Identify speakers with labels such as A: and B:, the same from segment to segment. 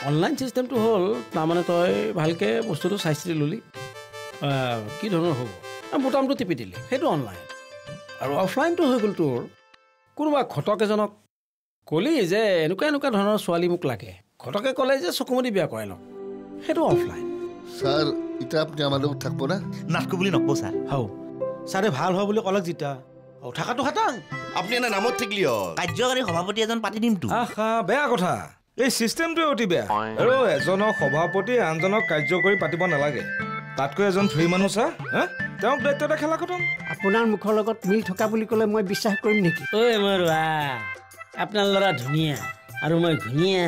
A: Online চিষ্টেমটো হ'ল তাৰমানে তই ভালকৈ বস্তুটো চাই চিতি ল'লি কি ধৰণৰ হ'ব বুটামটো টিপি দিলি সেইটো অনলাইন আৰু অফলাইনটো হৈ গ'ল তোৰ কোনোবা ঘটক এজনক ক'লি যে এনেকুৱা ধৰণৰ ছোৱালী মোক লাগে ঘটকে ক'লে যে চকুমুদি বিয়া কৰাই লওক সেইটো অফলাইন
B: ছাৰ এতিয়া আপুনি আমাৰ লগত থাকিব না
C: নাটকো বুলি নক'ব ছাৰ
D: হাও ছাৰে ভাল হোৱা বুলি ক'লে যেতিয়া থাকাটো খাটাং
C: আপুনি এনে নামত থাকিলি কাৰ্যকাৰী সভাপতি এজন পাতি দিমতো
D: আহা বেয়া কথা এই চিষ্টেমটোৱে অতি বেয়া আৰু এজনক সভাপতি আনজনক কাৰ্যকৰী পাতিব নালাগে তাতকৈ এজন ফ্ৰী মানুহ চা তেওঁক দায়িত্বতে খেলা খতম
E: আপোনাৰ মুখৰ লগত মিল থকা বুলি ক'লে মই বিশ্বাস কৰিম নেকি
A: ঐ মোৰ আপোনাৰ ল'ৰা ধুনীয়া আৰু মই ধুনীয়া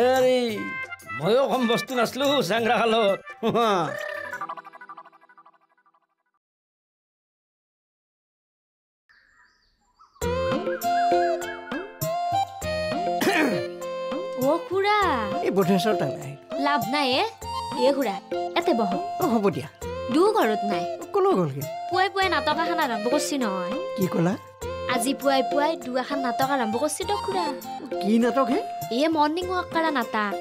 A: এই ময়ো কম বস্তু নাছিলোঁ চেংৰা খালত
F: খুৰা
E: এই বধেশ্বৰ তালৈ
F: লাভ নাই এ খুৰা এতে বহ
E: হ'ব দিয়া
F: দু ঘৰত নাই
E: ক'লৈ গ'লগে
F: পুৱাই পুৱাই নাটক এখন আৰম্ভ কৰিছি নহয়
E: কি ক'লা
F: আজি পুৱাই পুৱাই এখন নাটক আৰম্ভ কৰিছি তো খুৰা
E: কি নাটক হে
F: মৰ্ণিং ৱাক কৰা নাটক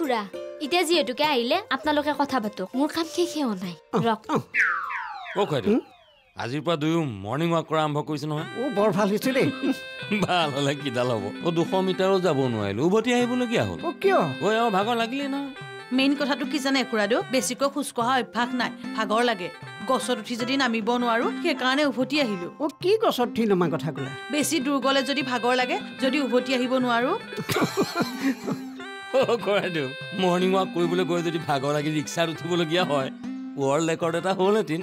F: খুৰা এতিয়া যিহেতুকে আহিলে আপোনালোকে কথা পাতক মোৰ কাম শেষে হোৱা নাই ৰক
A: আজিৰ পৰা দুয়ো মৰ্ণিং ৱাক কৰা আৰম্ভ কৰিছে নহয়
E: বৰ ভাল হৈছে দেই
A: ভাল হ'লে কিডাল হ'ব 200 মিটাৰো যাব নোৱাৰিলো উভতি আহিবলগীয়া হ'ল
E: কিয়
A: ভাগৰ লাগিলে নহয়
G: মেইন কথাটো কি জানে খুৰাদেউ বেছিকৈ খোজকঢ়া অভ্যাস নাই ভাগৰ লাগে গছত উঠি যদি নামিব নোৱাৰো সেইকাৰণে উভতি আহিলো
E: কি গছত উঠি নমা কথা ক'লা
G: বেছি দূৰ গ'লে যদি ভাগৰ লাগে যদি উভতি আহিব নোৱাৰো
A: মৰ্ণিং ৱাক কৰিবলৈ গৈ যদি ভাগৰ লাগি ৰিক্সাত উঠিবলগীয়া হয় ৱৰ্ল্ড ৰেকৰ্ড এটা হ'লহেঁতেন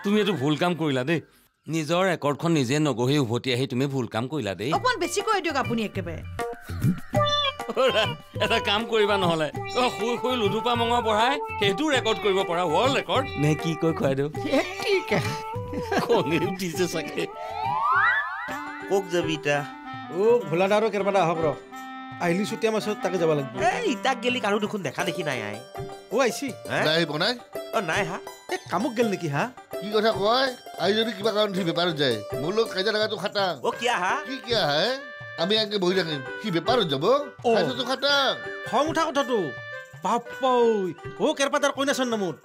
A: তুমি এইটো ভুল কাম কৰিলা দেই নিজৰ ৰেকৰ্ডখন নিজে নগঢ়ি উভতি আহি তুমি ভুল কাম কৰিলা দেই
G: অকমান বেছি কৈ দিয়ক আপুনি একেবাৰে
A: এটা কাম কৰিবা নহ'লে শুই শুই লুডুপা মঙহ পঢ়াই সেইটো ৰেকৰ্ড কৰিব পৰা ৱৰ্ল্ড ৰেকৰ্ড নে কি কৈ খুৱাই দিওঁ উঠিছে চাগে
C: কক যাবি ইতা
D: ভোলাদা আৰু কেৰবাদা আহক ৰ আহিলি চুতীয়া মাছত তাকে যাব লাগিব
C: ইতাক গেলি কাৰো দেখোন দেখা দেখি নাই
D: আহিছি
B: বনাই
C: নাই হা
D: কামক গেল নেকি হা
B: কি কথা কয় আজি যদি কিবা কাৰণ সি বেপাৰত যায় মোৰ লগত কাজিয়া লগাটো খাটাং
C: কিয়া হা
B: কি কিয়া হে আমি আগে বহি থাকিম সি বেপাৰত যাব কাজিয়াটো খাটাং
D: খং উঠা কথাটো বাপ্পা কেৰপাদাৰ কইনাচোন নামত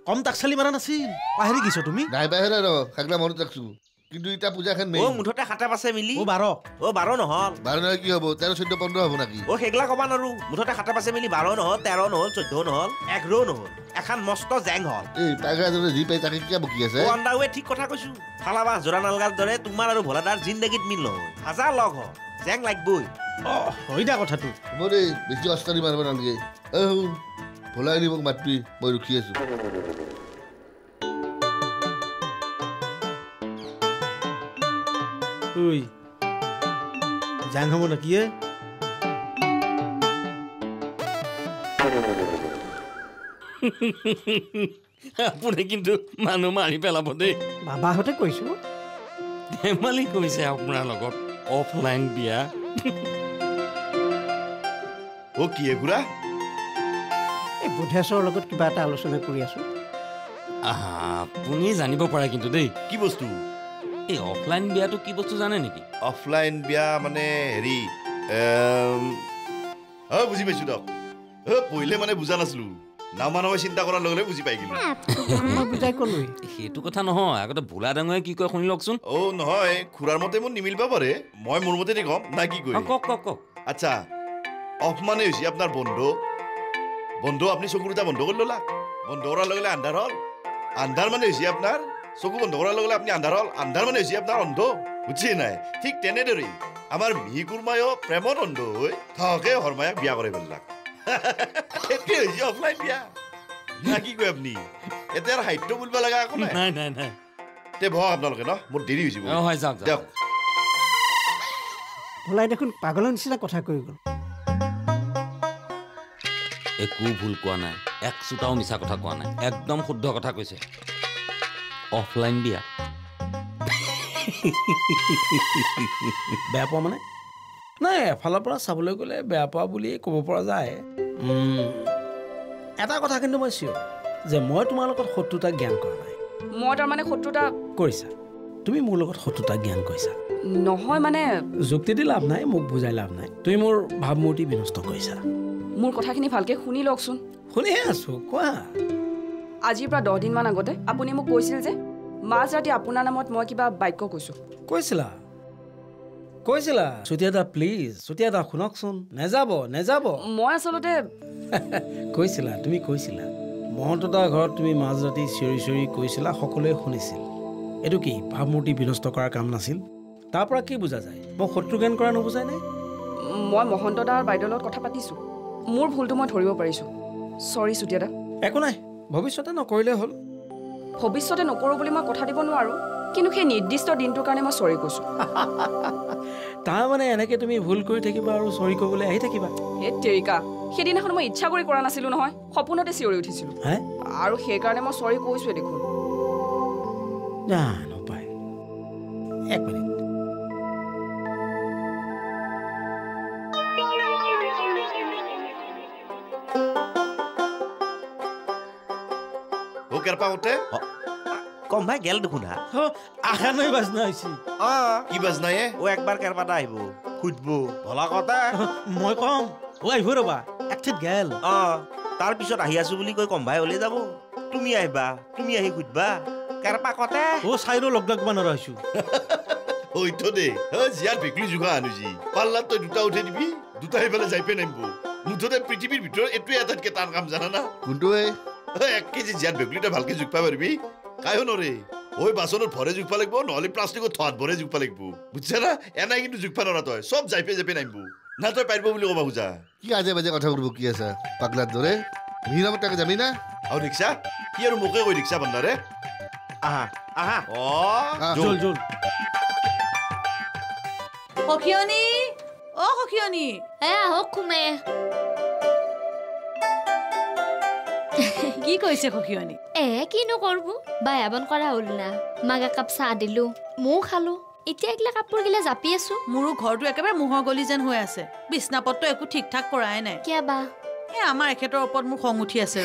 D: কম তাক চালি মাৰা নাছিল পাহৰি গৈছ তুমি
B: নাই বাহিৰে ৰ খাগলা মনত ৰাখছো কিন্তু এতিয়া পূজাখন মেইন
C: মুঠতে খাটা পাছে মিলি
D: 12
C: 12 নহল
B: 12 নহয় কি হ'ব 13 14 15 হ'ব নাকি
C: সেইগলা কবা নোৱাৰো মুঠতে খাটা পাছে মিলি 12 নহল 13 নহল 14 নহল 11 নহল এখন মস্ত জেং হল
B: এই পাগৰাজনে যি পাই তাকে কিয় বকি আছে
C: অন্দাৱে ঠিক কথা কৈছো ফালাবা জোৰা নালগাৰ দৰে তোমাৰ আৰু ভোলাদাৰ জিন্দগীত মিল নহয় হাজাৰ লগ হয় জেং লাগবই
D: হয় দা কথাটো
B: মোৰে বেছি অস্তাৰি মাৰিব নালাগে ভোলাই নি মোক মাতবি মই ৰখি আছো
D: জাং হ'ব নেকি
A: আপুনি কিন্তু মানুহ মাৰি পেলাব দেই
E: বাবাহঁতে কৈছো
A: ধেমালি কৰিছে আপোনাৰ লগত অফলাইন বিয়া
C: কি খুৰা
E: এই বুধেশ্বৰৰ লগত কিবা এটা আলোচনা কৰি আছো
A: আপুনি জানিব পাৰে কিন্তু দেই
C: কি বস্তু
A: এই অফলাইন বিয়াটো কি বস্তু জানে নেকি
C: অফলাইন বিয়া মানে হেৰি বুজি পাইছো দক পहिले মানে বুজা নাছিলো নামানৱে চিন্তা কৰাৰ লগে বুজি পাই গলো
E: বুজাই ক'লো
A: সেইটো কথা নহয় আগতে ভোলা ডাঙৰে কি কয় শুনি লওকচোন
C: নহয় খুৰাৰ মতে মোৰ নিমিলিব পাৰে মই মোৰ মতে কম না কি কয়
A: কওক
C: আচ্ছা অফ মানে হৈছে আপোনাৰ বন্ধ আপুনি চকুৰ এটা বন্ধ কৰি ল'লা বন্ধ কৰাৰ লগে আন্ধাৰ হ'ল আন্ধাৰ মানে হৈছে আপোনাৰ চকু বন্ধ কৰাৰ লগে আপুনি আন্ধাৰ হ'ল আন্ধাৰ মানে হৈছে আপোনাৰ অন্ধ বুজি নাই ঠিক তেনেদৰেই আমাৰ মিহি কুৰমায়ো প্ৰেমত অন্ধ হৈ থকে হৰমায়াক বিয়া কৰি পেলাক সেইটোৱে হৈছে অফলাইন বিয়া না কি কয় আপুনি এতিয়া আৰু সাহিত্য বুলিব লগা একো নাই তে বহক আপোনালোকে ন মোৰ দেৰি হৈছে দিয়ক
E: ভোলাই দেখোন পাগলৰ নিচিনা কথা কৈ গ'ল
A: একো ভুল কোৱা নাই এক চোটাও মিছা কথা কোৱা নাই একদম শুদ্ধ কথা কৈছে অফলাইন বিয়া বেয়া পোৱা মানে নাই এফালৰ পৰা চাবলৈ গ'লে বেয়া পোৱা বুলি ক'ব পৰা যায় এটা কথা কিন্তু মই চিয়ৰ যে মই তোমাৰ লগত শত্ৰুতা জ্ঞান কৰা নাই
H: মই তাৰমানে শত্ৰুতা
A: কৰিছা তুমি মোৰ লগত শত্ৰুতা জ্ঞান কৰিছা
H: নহয় মানে
A: যুক্তি দি লাভ নাই মোক বুজাই লাভ নাই তুমি মোৰ ভাৱমূৰ্তি বিনষ্ট কৰিছা
H: মোৰ কথাখিনি ভালকে শুনি লওকচোন
A: শুনিহে আছো কোৱা
H: আজিৰ পৰা 10 দিনমান আগতে আপুনি মোক কৈছিল যে মাজ ৰাতি আপোনাৰ নামত মই কিবা বাক্য কৈছো
A: কৈছিলা চুতীয়া দা প্লিজ চুতীয়া দা শুনকচোন নেযাব
H: মই আচলতে
A: তুমি কৈছিলা মহন্ত দাৰ ঘৰত তুমি মাজ ৰাতি চিঞৰি কৈছিলা সকলোৱে শুনিছিল এইটো কি ভাৱমূৰ্তি বিনষ্ট কৰাৰ কাম নাছিল তাৰ পৰা কি বুজা যায় মই শত্ৰু জ্ঞান কৰা নুবুজাই নাই
H: মই মহন্ত দাৰ বাইদেউৰ লগত কথা পাতিছো মোৰ ভুলটো মই ধৰিব পাৰিছো সৰি চুতীয়া দা
A: একো নাই ভৱিষ্যতে নকৰিলে হ'ল
H: ভৱিষ্যতে নকৰো বুলি মই কথা দিব নোৱাৰো কিন্তু সেই নিৰ্দিষ্ট দিনটোৰ কাৰণে মই সৰি কৈছো
A: তাৰমানে এনেকে তুমি ভুল কৰি থাকিবা আৰু সৰি ক'বলৈ আহি থাকিবা
H: হে তেৰিকা সেইদিনাখন মই ইচ্ছা কৰি কৰা নাছিলো নহয় সপোনতে চিঞৰি উঠিছিলো আৰু সেইকাৰণে মই সৰি কৈছোৱে দেখোন
A: জানো পাই এক মিনিট
C: কেৰপা উঠে
I: কম ভাই গেল দেখোন
A: আশা নাই বাজনা হৈছে
C: কি বাজনা
I: ও একবাৰ কেৰপাটা আহিব খুঁজব ভলা কথা
A: মই কম আহিব ৰবা একঠিত গেল
I: তাৰ পিছত আহি আছো বুলি কৈ কম ভাই ওলাই যাব তুমি আহিবা তুমি আহি খুঁজবা কেৰপা কতে
A: চাইৰো লগ লাগবা নৰা হৈছো
C: হয়তো দে জিয়াৰ ভেকলি যোগা আনুজি পাল্লাত তই দুটা উঠে দিবি দুটা সেইফালে যাই পে নামিব মুঠতে পৃথিৱীৰ ভিতৰত এইটোৱে আটাইতকৈ টান কাম জানা না
B: কোনটো
C: 1 কেজি জিয়াৰ ভেকলিটা ভালকে জোখবা পাৰিবি কায়ো নৰে ওই বাচনত ভৰে জোখবা লাগিব নহলে প্লাষ্টিকত থোৱাত ভৰে জোখবা লাগিব বুজিছা না এনাই কিন্তু জোখবা নৰা তই চব যাই পে নামিব না তই পাৰিব বুলি ক'বা খোজা
B: কি আজে বাজে কথা কৰিব কি আছা পাগলাৰ দৰে নিৰামত তাকে যাবি না
C: আৰু ৰিক্সা কি আৰু মোকে কৈ ৰিক্সা বান্ধাৰে
I: আহা
A: জল
G: সখিয়নী সখিয়নী
F: আহক খুমে
G: কি কৈছে সখিয়নী
F: কিনো কৰবো বায়াবন কৰা হ'ল না মাগা কাপ চাহ দিলো ময়ো খালো এতিয়া এইগিলা কাপোৰ গিলা জাপি আছো
G: মোৰো ঘৰটো একেবাৰে মুহৰ গলি যেন হৈ আছে বিছনাপত্ৰ একো ঠিক ঠাক কৰাই নাই
F: কিয় বা
G: আমাৰ এখেতৰ ওপৰত মোৰ খং উঠি আছে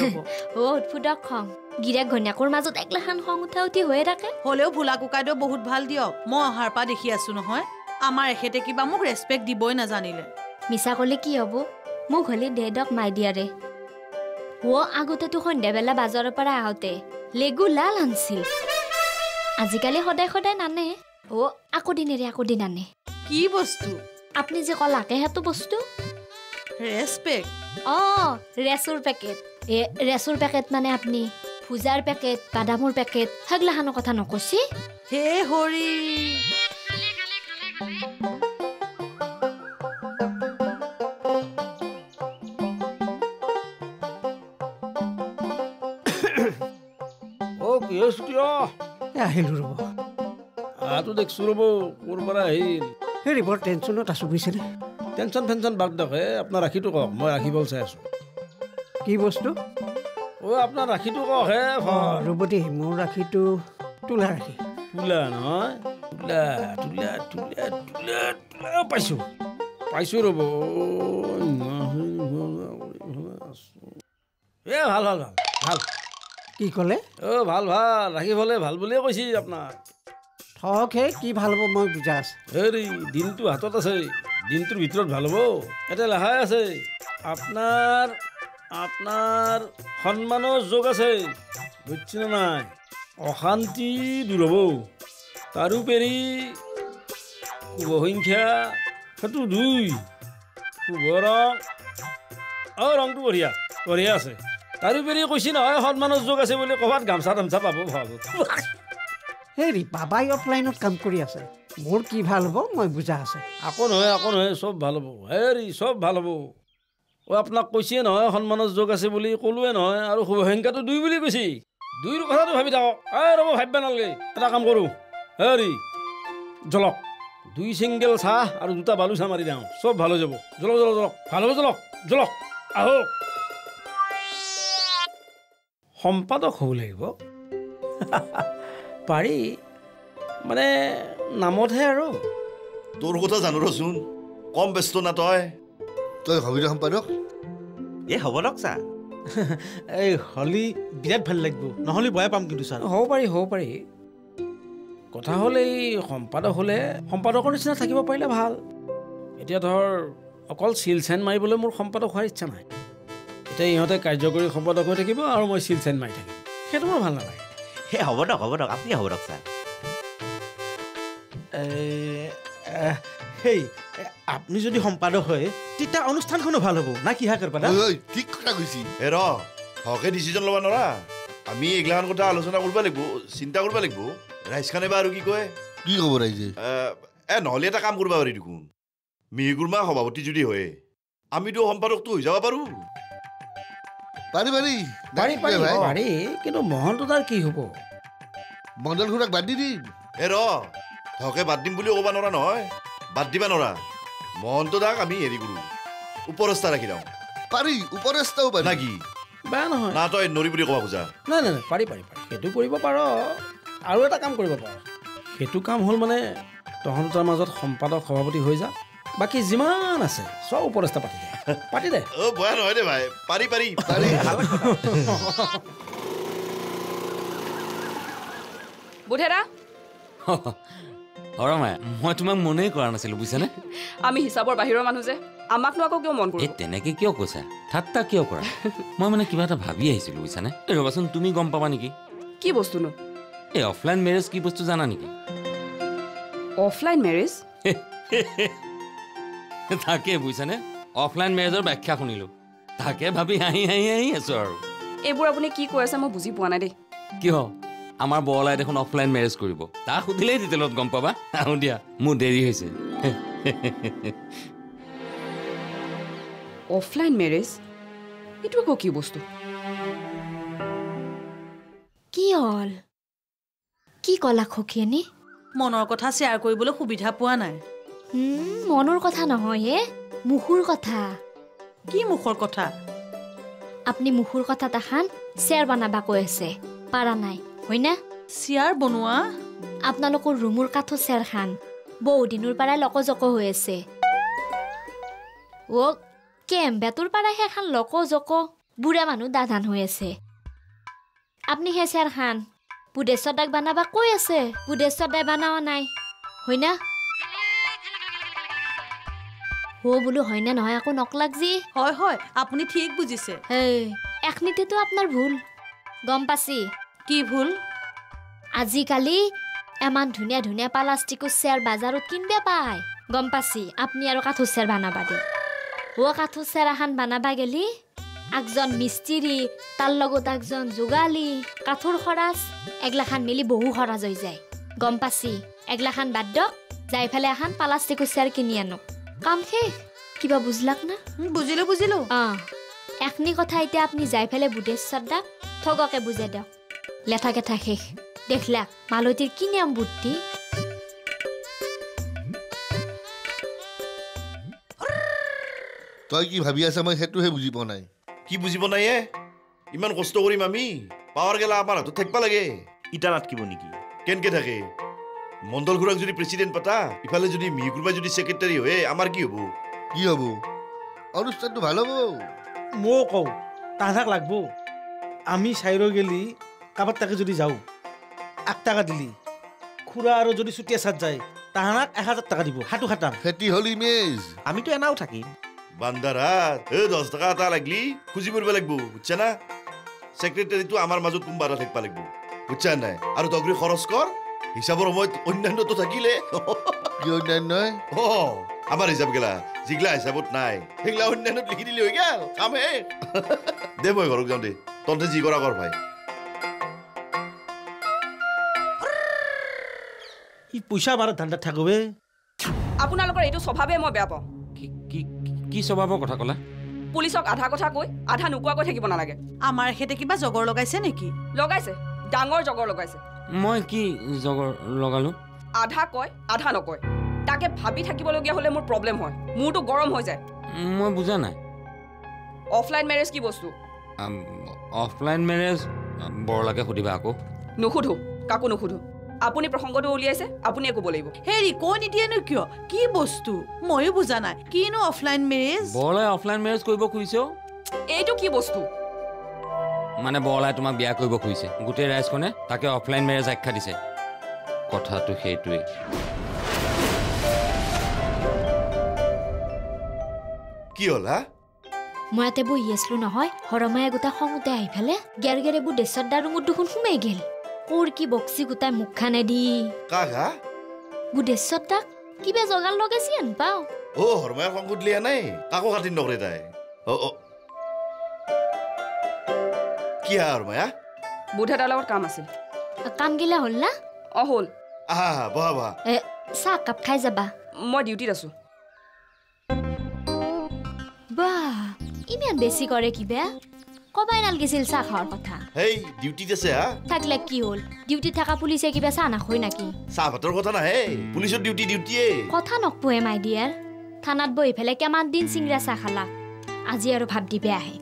F: উৎফুদক খং গিৰাক ঘৈণীয়েকৰ মাজত একলাখান খং উঠি হৈয়ে থাকে
G: হ'লেও ভোলা কোকাইদেউ বহুত ভাল দিয়ক মই অহাৰ পৰা দেখি আছো নহয় আমাৰ এখেতে কিবা মোক ৰেচপেক্ট দিবই নাজানিলে
F: মিছা ক'লে কি হ'ব মোক হ'লে দেদক মাই দিয়াৰে আগতেতো সন্ধিয়াবেলা বাজাৰৰ পৰা আহোঁতে লেগু লাল আনছিল আজিকালি সদায় নানে আকৌ দিন আনে
G: কি বস্তু
F: আপুনি যে ক'লাকে সেইটো বস্তু
G: ৰেচপেক্ট
F: ৰেচুৰ পেকেট ৰেচুৰ পেকেট মানে আপুনি ভুজাৰ পেকেট বাদামৰ পেকেট সেইগিলাখানৰ কথা নকৈছি
G: হে হৰি
E: আহিলো ৰ'ব
A: দেখছো ৰ'ব মোৰ পৰা আহিল
E: হেৰি বৰ টেনশ্যনত আছো বুজিছেনে
A: টেনশ্যন বাদ দিয়ক আপোনাৰ ৰাখিটো কওক মই ৰাখিবলৈ চাই আছো
E: কি বস্তু
A: আপোনাৰ ৰাখিটো কওক
E: ৰ'ব দেই মোৰ ৰাখিটো তোলা ৰাখি
A: তোলা নহয় তোলা পাইছো ৰ'ব ভাল ভাল
E: কি ক'লে
A: ভাল ৰাখিবলৈ ভাল বুলিয়ে কৈছি আপোনাক
E: থকহে কি ভাল হ'ব মই বুজা আছে
A: হেৰি দিনটো হাতত আছে দিনটোৰ ভিতৰত ভাল হ'ব এটা লেখাই আছে আপোনাৰ সন্মানৰ যোগ আছে বুজিছেনে নাই অশান্তি দূৰ হ'ব তাৰোপৰি শুভসংখ্যা সেইটো 2 শুভ ৰংটো বঢ়িয়া আছে তাৰোপৰি কৈছি নহয় সন্মানৰ যোগ আছে বুলি ক'ৰবাত গামচা পাব ভাল
E: হেৰি বাবাই অফলাইনত কাম কৰি আছে মোৰ কি ভাল হ'ব মই বুজা আছে
A: আকৌ নহয় চব ভাল হ'ব হেৰি চব ভাল হ'ব আপোনাক কৈছে নহয় সন্মানৰ যোগ আছে বুলি ক'লোৱে নহয় আৰু শুভসংখ্যাটো 2 বুলি কৈছি 2ৰ কথাটো ভাবি থাকক ৰ'ব ভাবিব নালাগে এটা কাম কৰোঁ হেৰি জলক 2 চিংগেল চাহ আৰু 2টা বালুচা মাৰি দিওঁ চব ভাল হৈ যাব জলক ভাল হ'ব জলক আহক সম্পাদক হ'ব লাগিব পাৰি মানে নামতহে আৰু
C: তোৰ কথা জানো ৰচোন কম ব্যস্ত না তই
B: হবি সম্পাদক
I: হ'ব দক ছাৰ
A: এই হলি বিৰাট ভাল লাগিব নহ'লে বেয়া পাম কিন্তু ছাৰ হ'ব পাৰি কথা হ'ল এই সম্পাদক হ'লে সম্পাদকৰ নিচিনা থাকিব পাৰিলে ভাল। এতিয়া ধৰ অকল চিল চাইন মাৰিবলৈ মোৰ সম্পাদক হোৱাৰ ইচ্ছা নাই। এতিয়া ইহঁতে কাৰ্যকৰী সম্পাদক হৈ থাকিব আৰু মই চিল চাইন মাৰি থাকিম, সেইটো মোৰ ভাল নালাগে।
I: সেই হ'ব দিয়ক আপুনি হ'ব দিয়ক ছাৰ।
J: সেই আপুনি যদি সম্পাদক হয় তেতিয়া অনুষ্ঠানখনো ভাল হ'ব না কি হা কৰবাদা?
B: ঠিক কথা কৈছি।
C: হে ৰ হকে ডিচিজন ল'ব নোৱাৰা। আমি এইগিলাখান কথা আলোচনা কৰিব লাগিব, চিন্তা কৰিব লাগিব। ৰাইজখানে বা আৰু কি কয়?
B: কি ক'ব ৰাইজে?
C: নহ'লে এটা কাম কৰিব পাৰি দেখোন। মিহিকুৰমা সভাপতি যদি হয় আমিতো সম্পাদকটো হৈ যাব পাৰোঁ।
B: পাৰি পাৰি
A: পাৰি পাৰি পাৰি, কিন্তু মহন্ত তাৰ কি হ'ব?
B: মণ্ডল খুৰাক বাদ দি দিম।
C: ৰ হকে বাদ দিম বুলিও ক'ব নোৱাৰা নহয়, বাদ দিবা নোৱাৰা। মহন্ত দাক আমি হেৰি কৰোঁ, উপৰস্থা ৰাখি দিওঁ।
B: পাৰি উপৰেষ্টাও পাৰি
C: না কি?
A: বেয়া নহয়।
C: না তই নৰি বুলি ক'ব খোজা?
A: নাই নাই নাই, পাৰি পাৰি পাৰি, সেইটো কৰিব পাৰ। আৰু এটা কাম কৰিব পাৰ, সেইটো কাম হ'ল মানে তহঁতৰ মাজত সম্পাদক সভাপতি হৈ যা, বাকী যিমান আছে চব উপদেষ্টা পাতি দে। পাতি দে।
C: বেয়া নহয় দে ভাই, পাৰি পাৰি পাৰি।
H: বুধেৰা
K: হৰমায়া, মই তোমাক মনেই কৰা নাছিলো বুজিছানে?
H: আমি হিচাপৰ বাহিৰৰ মানুহ যে, আমাকনো আকৌ কিয় মন কৰোঁ?
K: তেনেকে কিয় কৈছা? ঠাট্টা কিয় কৰা? মই মানে কিবা এটা ভাবি আহিছিলো বুজিছানে? ৰবাচোন, তুমি গম পাবা নেকি?
H: কি বস্তুনো?
K: এই অফলাইন মেৰেজ কি বস্তু জানা নেকি?
H: Offline marriage?
K: তাকে বুজিছানে, অফলাইন মেৰেজৰ ব্যাখ্যা শুনিলো, তাকে ভাবি হাঁহি হাঁহি হাঁহি আছো আৰু।
H: এইবোৰ আপুনি কি কৈ আছে মই বুজি পোৱা নাই দেই।
K: কিয়? আমাৰ বৰলাই দেখোন অফলাইন মেৰেজ কৰিব, তাক সুধিলেই ডিটেইলত গম পাবা। আহোঁ দিয়া, মোৰ দেৰি হৈছে।
H: Offline marriage? এইটো আকৌ কি বস্তু?
F: কি হ'ল? কি ক'লা খকিয়ানী?
G: মনৰ কথা শ্বেয়াৰ কৰিবলৈ সুবিধা পোৱা নাই।
F: মনৰ কথা নহয় হে, মুখৰ কথা।
G: কি মুখৰ কথা?
F: আপুনি মুখৰ কথা তাখান শ্বেয়াৰ বনাবা কৈ আছে, পাৰা নাই হয় না?
G: শ্বেয়াৰ বনোৱা?
F: আপোনালোকৰ ৰুমৰ কাঠৰ শ্বেয়াৰ খান বহু দিনৰ পৰাই লকজক হৈ আছে। অ' কেম্বেটোৰ পৰাই সেইখান লকজক বুঢ়া মানুহ দাধান হৈ আছে। আপুনি সেই শ্বেয়াৰ খান বুধেশ্বৰ দাক বনাবা কৈ আছে, বুধেশ্বৰ দাই বনাৱা নাই হয় না? বোলো হয় না নহয় আকৌ নকলাক যি।
G: হয় হয়, আপুনি ঠিক বুজিছে।
F: হেই এখনিতেতো আপোনাৰ ভুল গম পাছি।
G: কি ভুল?
F: আজিকালি ইমান ধুনীয়া ধুনীয়া প্লাষ্টিকৰ চেয়াৰ বজাৰত কিনবা পায় গম পাছি। আপুনি আৰু কাঠৰ চেয়াৰ বনাবা দে। কাঠৰ চেয়াৰ এখন বনাবা গেলি একজন মিস্ত্ৰী, তাৰ লগত একজন যোগালী, কাঠৰ খৰচ এগলাখান মিলি বহু খৰচ হৈ যায় গম পাছি। এগলাখান বাদ দিয়ক, যাই ফেলে এখন প্লাষ্টিকৰ চেয়াৰ কিনি আনো, কাম শেষ। কিবা বুজলাক না?
G: বুজিলো বুজিলো।
F: এখনি কথা এতিয়া আপুনি যাই ফেলে বুধেশ্বৰ দাক ঠগকে বুজাই দিয়ক, লেঠা কেঠা শেষ। দেখলাক মালতীৰ কি নিয়ম বুদ্ধি।
B: তই কি ভাবি আছা মই সেইটোহে বুজি পোৱা নাই।
C: কি বুজিব নাই? ইমান কষ্ট কৰিম আমি, পাৱাৰ গেলা আমাৰ হাতত থাকিব লাগে।
I: ইটা নাটকিব নেকি?
C: কেনেকে থাকে? মণ্ডল খুৰাক যদি প্ৰেচিডেণ্ট পাতা, ইফালে যদি মিহিকুৰমাই যদি ছেক্ৰেটাৰী হয়, আমাৰ কি হ'ব?
B: কি হ'ব? অনুষ্ঠানটো ভাল হ'ব।
J: মই কওঁ তাহাঁক লাগব। আমি চাইৰ গেলি কাবাৰ তাকে যদি যাওঁ 8 টাকা দিলি, খুৰা আৰু যদি চুটিয়া চাত যায় তাহাঁক 1000 টাকা দিব। হাতু খাটাম
B: খেতি হ'ল ইমেজ।
I: আমিতো এনাও থাকিম।
C: বান্দাৰাত 10 টকা এটা লাগলি খুজি কৰিব লাগিব, বুজছা না? ছেক্ৰেটাৰীটো আমাৰ মাজত কোনোবা এটা থাকিব লাগিব, বুজছা নাই? আৰু তগৰি খৰচ কৰ, হিচাপৰ সময়ত অন্যান্যটো থাকিলে।
B: কি অন্যান্য?
C: আমাৰ হিচাপ গেলা যিগিলা হিচাপত নাই সেইগিলা অন্যান্যত লিখি দিলে হৈ গেল, কাম শেষ। দে মই ঘৰত যাওঁ দে, তহঁতে যি কৰা কৰ ভাই।
J: ই পইচা মাৰা ধান্দাত থাকবে।
H: আপোনালোকৰ এইটো স্বভাৱে মই বেয়া পাওঁ।
K: কি স্বভাৱৰ কথা ক'লা?
H: পুলিচক আধা কথা কৈ আধা নোকোৱাকৈ থাকিব নালাগে।
G: আমাৰ এখেতে কিবা জগৰ লগাইছে নেকি?
H: লগাইছে, ডাঙৰ জগৰ লগাইছে।
K: মই কি জগৰ লগালো?
H: আধা কয় আধা নকয়, তাকে ভাবি থাকিবলগীয়া হ'লে মোৰ প্ৰব্লেম হয়, মোৰতো গৰম হৈ যায়।
K: মই বুজা নাই।
H: অফলাইন মেৰেজ কি বস্তু?
K: অফলাইন মেৰেজ বৰলাকে সুধিবা আকৌ।
H: নুসুধো, কাকো নুসুধো। আপুনি প্ৰসংগটো উলিয়াইছে, আপুনিয়ে ক'ব লাগিব।
G: হেৰি কৈ নিদিয়েনো কিয়? কি বস্তু ময়ো বুজা নাই। কিনো অফলাইন মেৰেজ?
K: বৰলাই অফলাইন মেৰেজ কৰিব খুজিছে।
H: এইটো কি বস্তু?
K: মানে বৰলাই তোমাক বিয়া কৰিব খুজিছে, গোটেই ৰাইজখনে তাকে অফলাইন মেৰেজ আখ্যা দিছে। কথাটো সেইটোৱে
C: কি হ'ল হা
F: মই ইয়াতে বহি আছিলো নহয় হৰমায়ে গোটাই খঙতে আহি ফেলে গেৰ গেৰে বুধেশ্বৰদাৰ ৰুমত দেখোন সোমাই গেল কোৰ কি বক্সি গোটাই মুখখানে দি
C: কাক হা
F: বুধেশ্বৰদাক কিবা জগাৰ লগাইছি আন পাও
C: হৰমায়াৰ খং কুটলিয়া নাই কাকো খাতিৰ নকৰে তাই কি হা হৰমায়া
H: বুধে তাৰ লগত কাম আছিল
F: কাম গিলা হ'ল না
H: হ'ল
C: আহা বহা বহা
F: চাহ কাপ খাই যাবা
H: মই ডিউটিত আছো
F: বাহ ইমান বেছি কৰে কিবা কবাই নালগিছিল চাহ খোৱাৰ কথা
C: হেই ডিউটিত আছে হা
F: থাকলে কি হ'ল ডিউটিত থকা পুলিচে কিবা চাহ নাখয় নাকি
C: চাহ ভাতৰ কথা নাহে পুলিচৰ ডিউটিয়ে
F: কথা নকপোৱে মাই ডিয়াৰ থানাত বহি ফেলে কিমান দিন চিংৰা চাহ খালা আজি আৰু ভাব দিবে আহে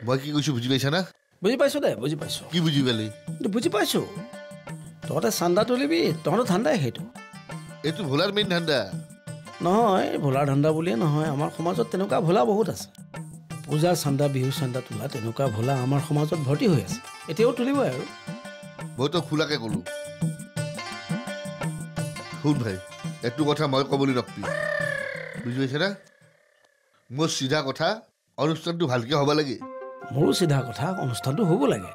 B: মই কি কৈছো বুজি পাইছা না
A: বুজি পাইছো দে বুজি পাইছো
B: কি বুজি পালি
A: বুজি পাইছো তহঁতে চান্দা তুলিবি তহঁতৰ ধান্দাই সেইটো
B: এইটো ভোলাৰ মেইন ধান্দা
A: নহয় ভোলাৰ ধান্দা বুলিয়ে নহয় আমাৰ সমাজত তেনেকুৱা ভোলা বহুত আছে পূজা চান্দা বিহু চান্দা তোলা তেনেকুৱা ভোলা আমাৰ সমাজত ভৰ্তি হৈ আছে এতিয়াও তুলিবই আৰু
B: মইতো খোলাকে ক'লো শুন ভাই এইটো কথা মই ক'বলৈ নকবি বুজি পাইছা না মোৰ চিধা কথা অনুষ্ঠানটো ভালকে হ'ব লাগে
A: মোৰো চিধা কথা অনুষ্ঠানটো হ'ব লাগে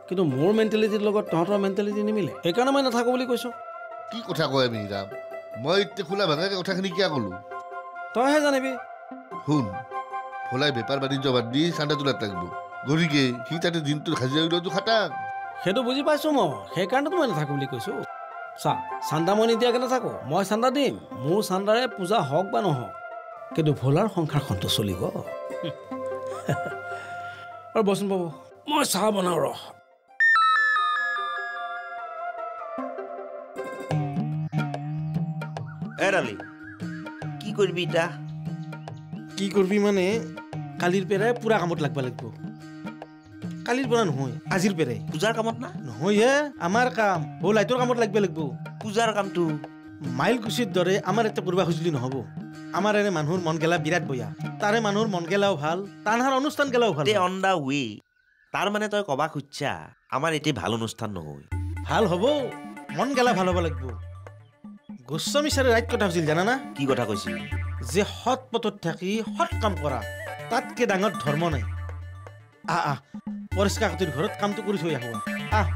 A: কিন্তু মোৰ মেণ্টেলিটিৰ লগত তহঁতৰ মেণ্টেলিটি নিমিলে সেইকাৰণে মই নাথাকো বুলি কৈছো
B: কি কথা কয় আমি ৰাম মই এতিয়া খোলা ভাঙাকে কথাখিনি কিয় ক'লো
A: তইহে জানিবি
B: শুন ভোলাই বেপাৰ বাণিজ্য বাদ দি চান্দা তোলাত লাগিব গতিকে সি তাতে দিনটো হাজিৰা উলিওৱাটো খাটাং
A: সেইটো বুজি পাইছো মই সেইকাৰণেতো মই নাথাকো বুলি কৈছো চা চান্দা মই নিদিয়াকে নাথাকো মই চান্দা দিম মোৰ চান্দাৰে পূজা হওক বা নহওক কিন্তু ভোলাৰ সংসাৰখনটো চলিব আৰু বচোন পাব মই চাহ বনাওঁ ৰহ
I: এৰালি কি কৰিবি এতিয়া
J: কি কৰবি মানে কালিৰ পেৰাই পুৰা কামত লাগবা লাগিব কালিৰ পৰা নহয় আজিৰ পেৰাই
I: পূজাৰ কামত না
J: নহয় হে আমাৰ কাম লাইটৰ কামত লাগবা লাগিব
I: পূজাৰ কামটো
J: মাইলকুচিৰ দৰে আমাৰ এটা কৰবা খুজিলি নহ'ব আমাৰ এনে মানুহৰ মন গেলা বিৰাট বয়া তাৰে মানুহৰ মন গেলাও ভাল তানহাৰ অনুষ্ঠান গেলাও ভাল
I: অন দা ৱে তাৰ মানে তই কবা খুজছা আমাৰ এতিয়া ভাল অনুষ্ঠান নহয়
J: ভাল হ'ব মন গেলা ভাল হ'ব লাগিব গোস্বামী ছাৰে ৰাইট কথা হৈছিল জানা না
I: কি কথা কৈছিল
J: যে সৎ পথত থাকি সৎ কাম কৰা তাতকে ডাঙৰ ধৰ্ম নাই আহ পৰিষ্কাৰ কাটিৰ ঘৰত কামটো কৰি থৈ আহো আহ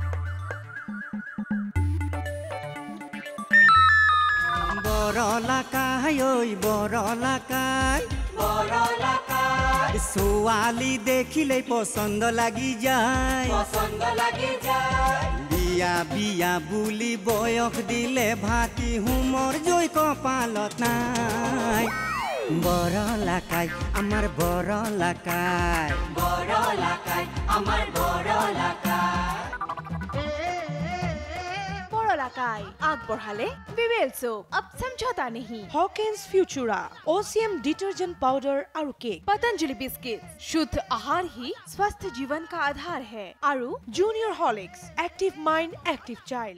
L: বৰলাকাই ঐ বৰলাকাই ছোৱালী দেখিলেই পচন্দ লাগি যায় বিয়া বিয়া বুলি বয়স দিলে ভাতি হুমৰ জৈ কপালত নাই বৰলাকাই আমাৰ বৰলাকাই আমাৰ
M: बड़ौलाकाई आग बढ़ाले विवेल सोप अब समझौता नहीं Hawkins Futura OCM detergent powder और केक पतंजलि बिस्किट शुद्ध आहार ही स्वस्थ जीवन का आधार है और junior Horlicks active mind active child